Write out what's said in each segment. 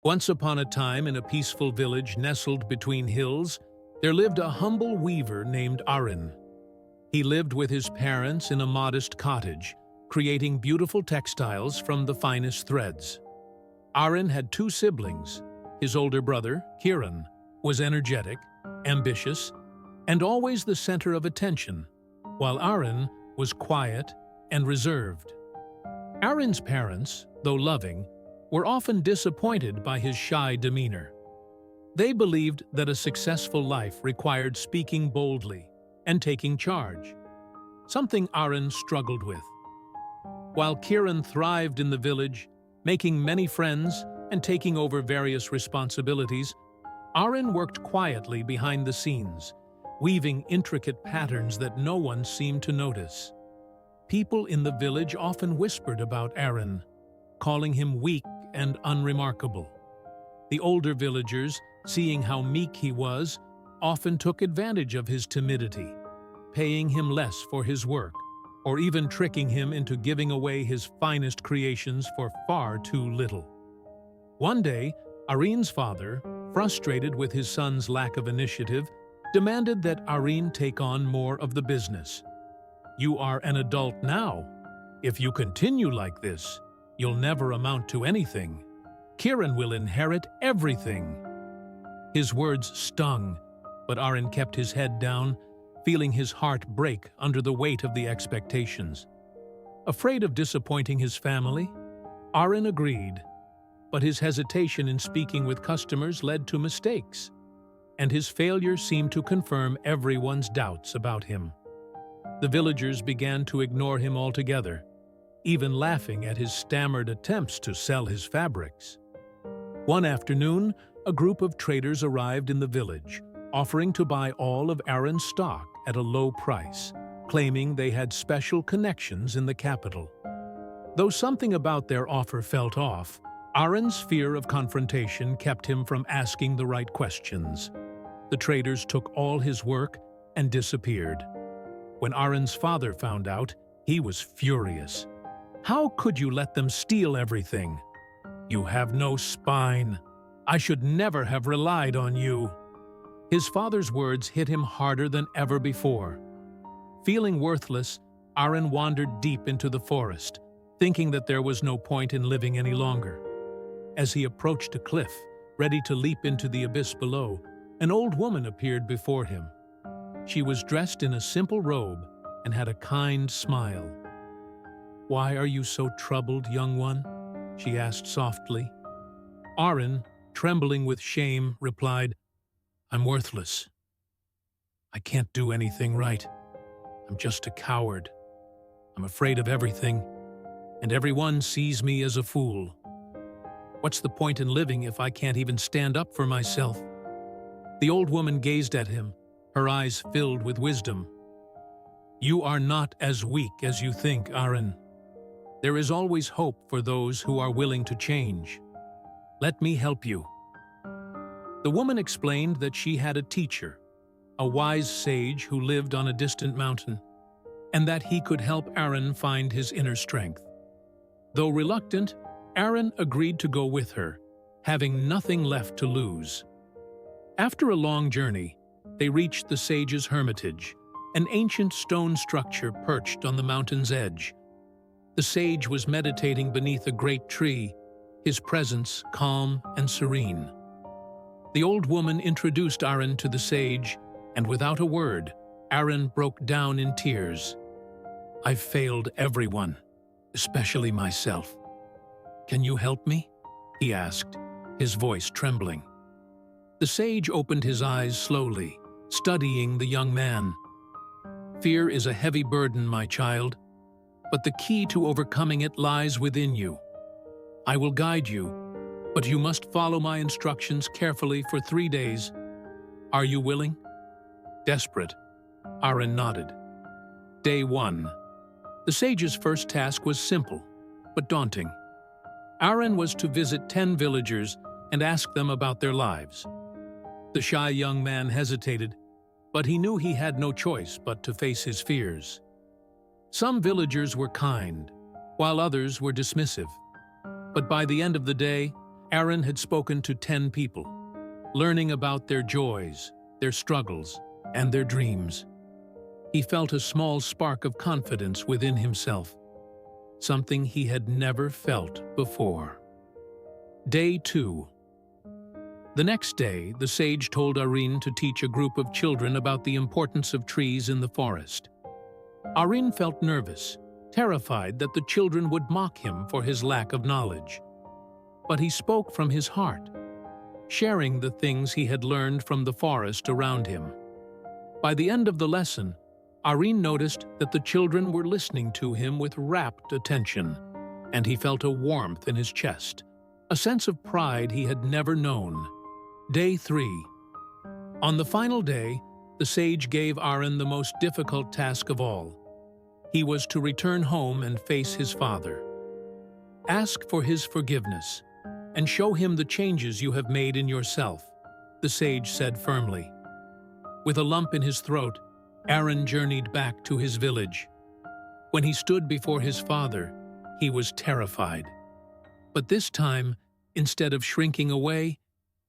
Once upon a time, in a peaceful village nestled between hills, there lived a humble weaver named Arin. He lived with his parents in a modest cottage, creating beautiful textiles from the finest threads. Arin had two siblings. His older brother, Kieran, was energetic, ambitious, and always the center of attention, while Arin was quiet and reserved. Arin's parents, though loving, were often disappointed by his shy demeanor. They believed that a successful life required speaking boldly and taking charge, something Arin struggled with. While Kieran thrived in the village, making many friends and taking over various responsibilities, Arin worked quietly behind the scenes, weaving intricate patterns that no one seemed to notice. People in the village often whispered about Arin, calling him weak and unremarkable. The older villagers, seeing how meek he was, often took advantage of his timidity, paying him less for his work, or even tricking him into giving away his finest creations for far too little. One day, Arin's father, frustrated with his son's lack of initiative, demanded that Arin take on more of the business. "You are an adult now. If you continue like this, you'll never amount to anything. Kieran will inherit everything." His words stung, but Arin kept his head down, feeling his heart break under the weight of the expectations. Afraid of disappointing his family, Arin agreed, but his hesitation in speaking with customers led to mistakes, and his failure seemed to confirm everyone's doubts about him. The villagers began to ignore him altogether, even laughing at his stammered attempts to sell his fabrics. One afternoon, a group of traders arrived in the village, offering to buy all of Arin's stock at a low price, claiming they had special connections in the capital. Though something about their offer felt off, Arin's fear of confrontation kept him from asking the right questions. The traders took all his work and disappeared. When Arin's father found out, he was furious. "How could you let them steal everything? You have no spine. I should never have relied on you." His father's words hit him harder than ever before. Feeling worthless, Arin wandered deep into the forest, thinking that there was no point in living any longer. As he approached a cliff, ready to leap into the abyss below, an old woman appeared before him. She was dressed in a simple robe and had a kind smile. "Why are you so troubled, young one?" she asked softly. Arin, trembling with shame, replied, "I'm worthless. I can't do anything right. I'm just a coward. I'm afraid of everything, and everyone sees me as a fool. What's the point in living if I can't even stand up for myself?" The old woman gazed at him, her eyes filled with wisdom. "You are not as weak as you think, Arin. There is always hope for those who are willing to change. Let me help you." The woman explained that she had a teacher, a wise sage who lived on a distant mountain, and that he could help Arin find his inner strength. Though reluctant, Arin agreed to go with her, having nothing left to lose. After a long journey, they reached the sage's hermitage, an ancient stone structure perched on the mountain's edge. The sage was meditating beneath a great tree, his presence calm and serene. The old woman introduced Arin to the sage, and without a word, Arin broke down in tears. "I've failed everyone, especially myself. Can you help me?" he asked, his voice trembling. The sage opened his eyes slowly, studying the young man. "Fear is a heavy burden, my child, but the key to overcoming it lies within you. I will guide you, but you must follow my instructions carefully for 3 days. Are you willing?" Desperate, Arin nodded. Day 1. The sage's first task was simple, but daunting. Arin was to visit 10 villagers and ask them about their lives. The shy young man hesitated, but he knew he had no choice but to face his fears. Some villagers were kind, while others were dismissive. But by the end of the day, Aaron had spoken to 10 people, learning about their joys, their struggles, and their dreams. He felt a small spark of confidence within himself, something he had never felt before. Day 2. The next day, the sage told Aaron to teach a group of children about the importance of trees in the forest. Aaron felt nervous, terrified that the children would mock him for his lack of knowledge. But he spoke from his heart, sharing the things he had learned from the forest around him. By the end of the lesson, Aaron noticed that the children were listening to him with rapt attention, and he felt a warmth in his chest, a sense of pride he had never known. Day 3. On the final day, the sage gave Aaron the most difficult task of all. He was to return home and face his father. Ask for his forgiveness, and show him the changes you have made in yourself, the sage said firmly. With a lump in his throat, Aaron journeyed back to his village. When he stood before his father, he was terrified. But this time, instead of shrinking away,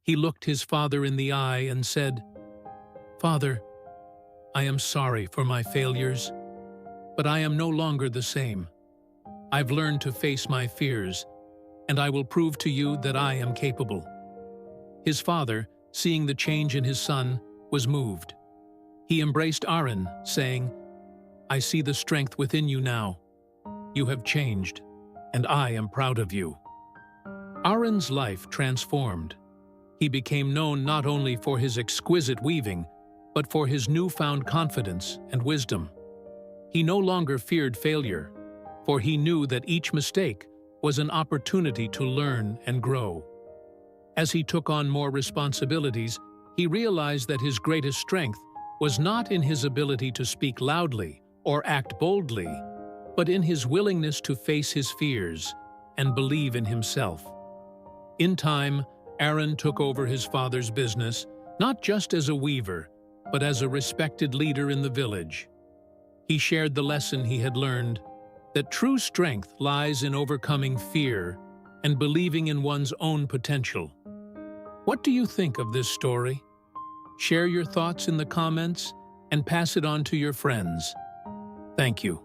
he looked his father in the eye and said, "Father, I am sorry for my failures, but I am no longer the same. I've learned to face my fears, and I will prove to you that I am capable." His father, seeing the change in his son, was moved. He embraced Aaron, saying, "I see the strength within you now. You have changed, and I am proud of you." Aaron's life transformed. He became known not only for his exquisite weaving, but for his newfound confidence and wisdom. He no longer feared failure, for he knew that each mistake was an opportunity to learn and grow. As he took on more responsibilities, he realized that his greatest strength was not in his ability to speak loudly or act boldly, but in his willingness to face his fears and believe in himself. In time, Aaron took over his father's business, not just as a weaver, but as a respected leader in the village. He shared the lesson he had learned, that true strength lies in overcoming fear and believing in one's own potential. What do you think of this story? Share your thoughts in the comments and pass it on to your friends. Thank you.